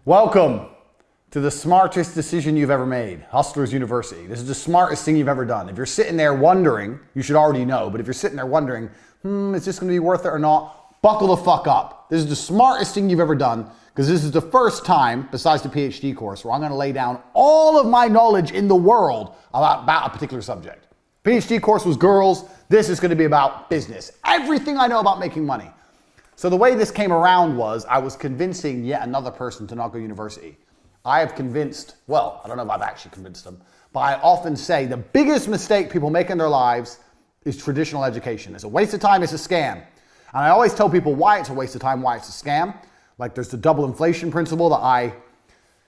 Welcome to the smartest decision you've ever made, Hustlers University. This is the smartest thing you've ever done. If you're sitting there wondering, you should already know, but if you're sitting there wondering, is this going to be worth it or not? Buckle the fuck up. This is the smartest thing you've ever done, because this is the first time, besides the PhD course, where I'm going to lay down all of my knowledge in the world about a particular subject. PhD course was girls. This is going to be about business. Everything I know about making money. So the way this came around was I was convincing yet another person to not go to university. I have convinced, well, I don't know if I've actually convinced them, but I often say the biggest mistake people make in their lives is traditional education. It's a waste of time, it's a scam. And I always tell people why it's a waste of time, why it's a scam. Like there's the double inflation principle that I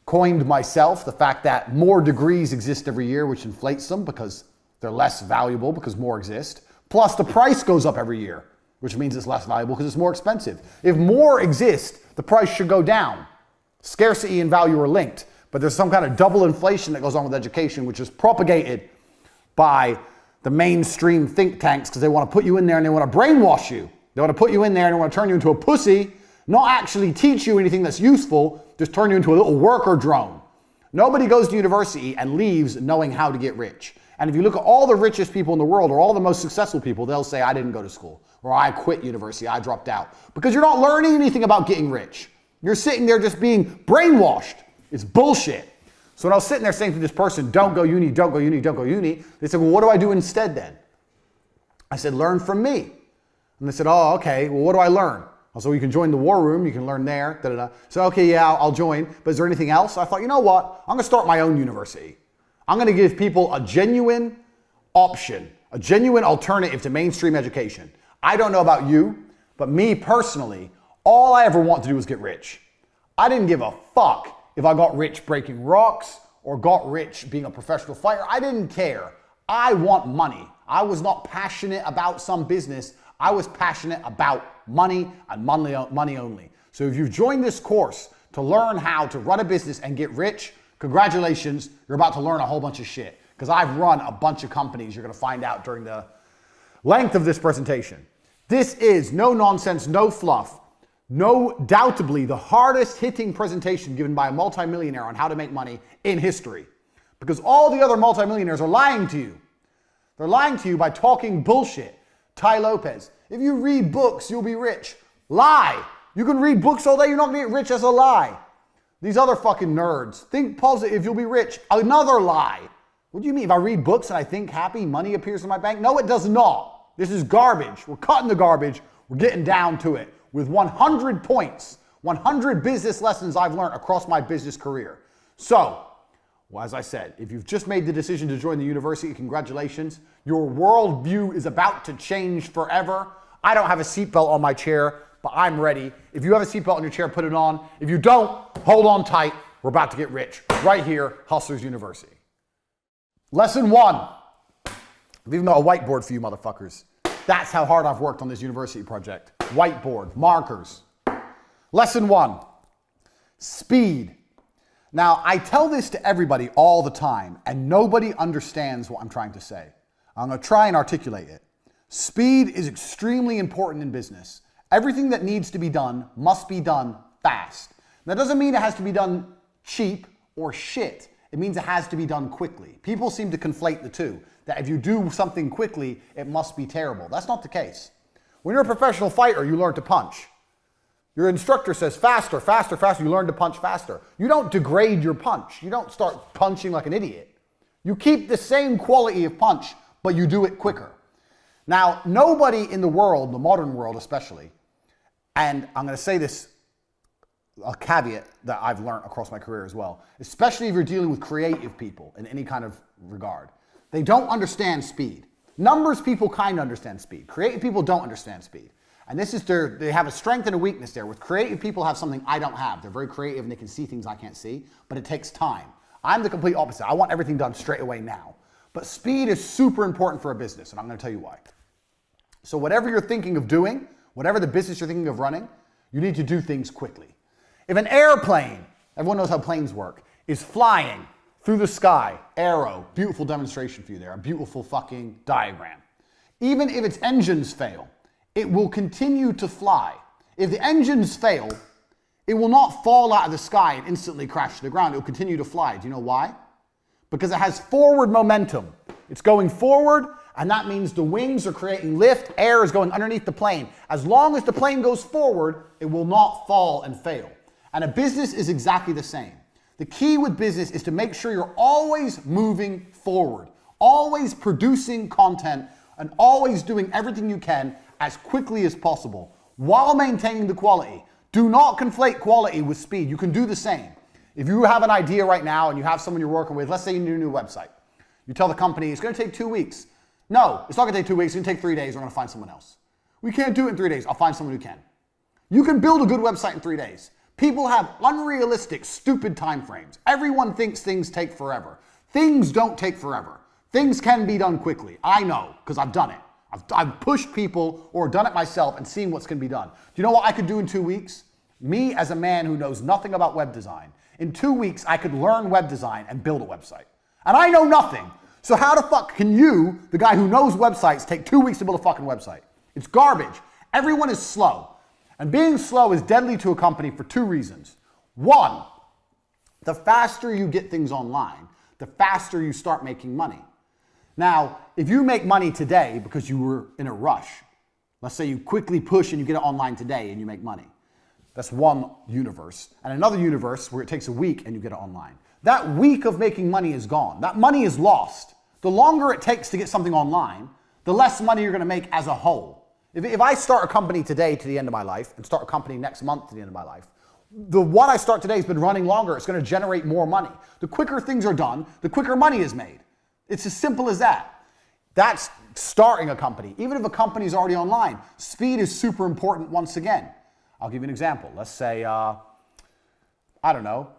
coined myself, the fact that more degrees exist every year, which inflates them because they're less valuable because more exist. Plus the price goes up every year, which means it's less valuable because it's more expensive. If more exist, the price should go down. Scarcity and value are linked, but there's some kind of double inflation that goes on with education, which is propagated by the mainstream think tanks because they want to put you in there and they want to brainwash you. They want to put you in there and they want to turn you into a pussy, not actually teach you anything that's useful, just turn you into a little worker drone. Nobody goes to university and leaves knowing how to get rich. And if you look at all the richest people in the world or all the most successful people, they'll say, I didn't go to school, or I quit university, I dropped out. Because you're not learning anything about getting rich. You're sitting there just being brainwashed. It's bullshit. So when I was sitting there saying to this person, don't go uni, don't go uni, don't go uni, they said, well, what do I do instead then? I said, learn from me. And they said, oh, okay, well, what do I learn? I said, well, you can join the war room, you can learn there, da-da-da. So, okay, yeah, I'll join, but is there anything else? I thought, you know what? I'm gonna start my own university. I'm going to give people a genuine option, a genuine alternative to mainstream education. I don't know about you, but me personally, all I ever want to do is get rich. I didn't give a fuck if I got rich breaking rocks or got rich being a professional fighter. I didn't care. I want money. I was not passionate about some business. I was passionate about money and money only. So if you've joined this course to learn how to run a business and get rich, congratulations, you're about to learn a whole bunch of shit. Because I've run a bunch of companies you're going to find out during the length of this presentation. This is no nonsense, no fluff, no doubtably the hardest hitting presentation given by a multimillionaire on how to make money in history. Because all the other multimillionaires are lying to you. They're lying to you by talking bullshit. Tai Lopez, if you read books, you'll be rich. Lie. You can read books all day, you're not going to get rich. That's a lie. These other fucking nerds. Think positive, you'll be rich. Another lie. What do you mean? If I read books and I think happy, money appears in my bank? No, it does not. This is garbage. We're cutting the garbage. We're getting down to it with 100 points, 100 business lessons I've learned across my business career. So, well, as I said, if you've just made the decision to join the university, congratulations. Your worldview is about to change forever. I don't have a seatbelt on my chair, but I'm ready. If you have a seatbelt on your chair, put it on. If you don't, hold on tight. We're about to get rich right here, Hustlers University. Lesson 1. I've even got a whiteboard for you motherfuckers. That's how hard I've worked on this university project. Whiteboard, markers. Lesson 1. Speed. Now, I tell this to everybody all the time, and nobody understands what I'm trying to say. I'm going to try and articulate it. Speed is extremely important in business. Everything that needs to be done must be done fast. That doesn't mean it has to be done cheap or shit. It means it has to be done quickly. People seem to conflate the two, that if you do something quickly, it must be terrible. That's not the case. When you're a professional fighter, you learn to punch. Your instructor says faster, faster, faster. You learn to punch faster. You don't degrade your punch. You don't start punching like an idiot. You keep the same quality of punch, but you do it quicker. Now, nobody in the world, the modern world especially, and I'm going to say this, a caveat that I've learned across my career as well, especially if you're dealing with creative people in any kind of regard. They don't understand speed. Numbers people kind of understand speed. Creative people don't understand speed. And this is they have a strength and a weakness there. With creative people have something I don't have. They're very creative and they can see things I can't see, but it takes time. I'm the complete opposite. I want everything done straight away now. But speed is super important for a business, and I'm going to tell you why. So whatever you're thinking of doing, whatever the business you're thinking of running, you need to do things quickly. If an airplane, everyone knows how planes work, is flying through the sky, arrow, beautiful demonstration for you there, a beautiful fucking diagram. Even if its engines fail, it will continue to fly. If the engines fail, it will not fall out of the sky and instantly crash to the ground. It will continue to fly. Do you know why? Because it has forward momentum. It's going forward, and that means the wings are creating lift, air is going underneath the plane. As long as the plane goes forward, it will not fall and fail. And a business is exactly the same. The key with business is to make sure you're always moving forward, always producing content, and always doing everything you can as quickly as possible while maintaining the quality. Do not conflate quality with speed. You can do the same. If you have an idea right now and you have someone you're working with, let's say you need a new website. You tell the company it's going to take 2 weeks. No, it's not going to take 2 weeks. It's going to take 3 days. We're going to find someone else. We can't do it in 3 days. I'll find someone who can. You can build a good website in 3 days. People have unrealistic, stupid time frames. Everyone thinks things take forever. Things don't take forever. Things can be done quickly. I know, because I've done it. I've pushed people or done it myself and seen what's going to be done. Do you know what I could do in 2 weeks? Me, as a man who knows nothing about web design, in 2 weeks, I could learn web design and build a website. And I know nothing. So how the fuck can you, the guy who knows websites, take 2 weeks to build a fucking website? It's garbage. Everyone is slow. And being slow is deadly to a company for 2 reasons. One, the faster you get things online, the faster you start making money. Now, if you make money today because you were in a rush, let's say you quickly push and you get it online today and you make money. That's one universe. And another universe where it takes a week and you get it online. That week of making money is gone. That money is lost. The longer it takes to get something online, the less money you're going to make as a whole. If I start a company today to the end of my life and start a company next month to the end of my life, the one I start today has been running longer. It's going to generate more money. The quicker things are done, the quicker money is made. It's as simple as that. That's starting a company. Even if a company is already online, speed is super important once again. I'll give you an example. Let's say, I don't know,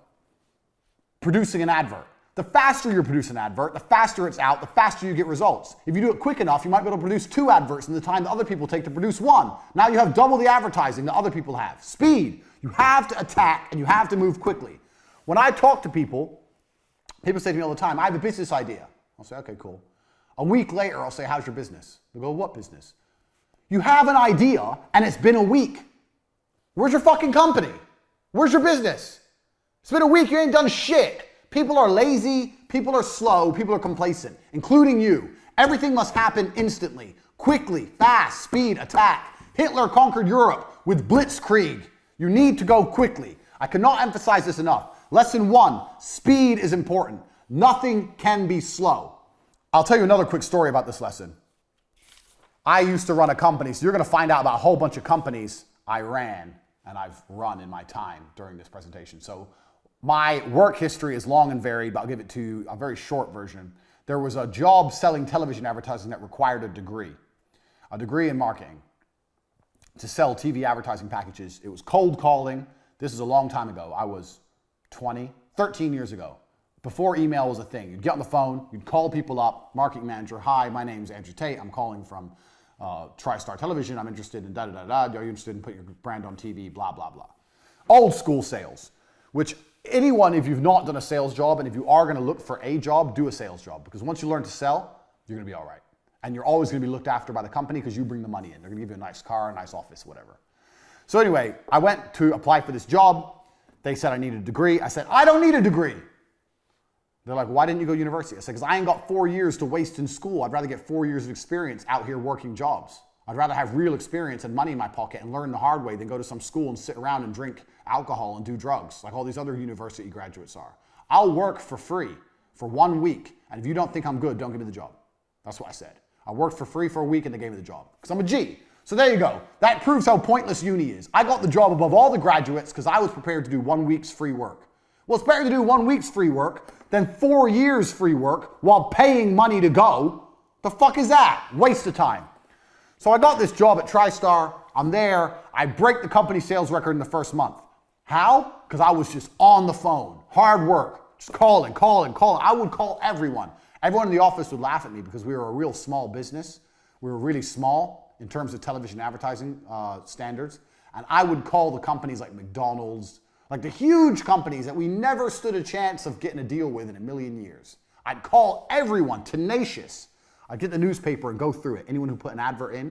producing an advert. The faster you produce an advert, the faster it's out, the faster you get results. If you do it quick enough, you might be able to produce 2 adverts in the time that other people take to produce 1. Now you have double the advertising that other people have. Speed. You have to attack and you have to move quickly. When I talk to people, people say to me all the time, I have a business idea. I'll say, okay, cool. A week later, I'll say, how's your business? They'll go, what business? You have an idea and it's been a week. Where's your fucking company? Where's your business? It's been a week, you ain't done shit. People are lazy, people are slow, people are complacent, including you. Everything must happen instantly, quickly, fast, speed, attack. Hitler conquered Europe with blitzkrieg. You need to go quickly. I cannot emphasize this enough. Lesson 1, speed is important. Nothing can be slow. I'll tell you another quick story about this lesson. I used to run a company, so you're going to find out about a whole bunch of companies I ran and I've run in my time during this presentation. So my work history is long and varied, but I'll give it to you a very short version. There was a job selling television advertising that required a degree in marketing to sell TV advertising packages. It was cold calling. This is a long time ago. I was 13 years ago. Before email was a thing. You'd get on the phone, you'd call people up, marketing manager, hi, my name's Andrew Tate, I'm calling from TriStar Television, I'm interested in da-da-da-da, are you interested in putting your brand on TV, blah, blah, blah. Old school sales, which anyone, if you've not done a sales job and if you are going to look for a job, do a sales job. Because once you learn to sell, you're going to be all right. And you're always going to be looked after by the company because you bring the money in. They're going to give you a nice car, a nice office, whatever. So anyway, I went to apply for this job. They said I needed a degree. I said, I don't need a degree. They're like, why didn't you go to university? I said, because I ain't got 4 years to waste in school. I'd rather get 4 years of experience out here working jobs. I'd rather have real experience and money in my pocket and learn the hard way than go to some school and sit around and drink alcohol and do drugs like all these other university graduates are. I'll work for free for 1 week. And if you don't think I'm good, don't give me the job. That's what I said. I worked for free for a week and they gave me the job because I'm a G. So there you go. That proves how pointless uni is. I got the job above all the graduates because I was prepared to do 1 week's free work. Well, it's better to do 1 week's free work than 4 years free work while paying money to go. The fuck is that? Waste of time. So I got this job at TriStar. I'm there. I break the company sales record in the first month. How? Because I was just on the phone. Hard work. Just calling. I would call everyone. Everyone in the office would laugh at me because we were a real small business. We were really small in terms of television advertising standards. And I would call the companies like McDonald's, like the huge companies that we never stood a chance of getting a deal with in a million years. I'd call everyone, tenacious. I'd get the newspaper and go through it. Anyone who put an advert in,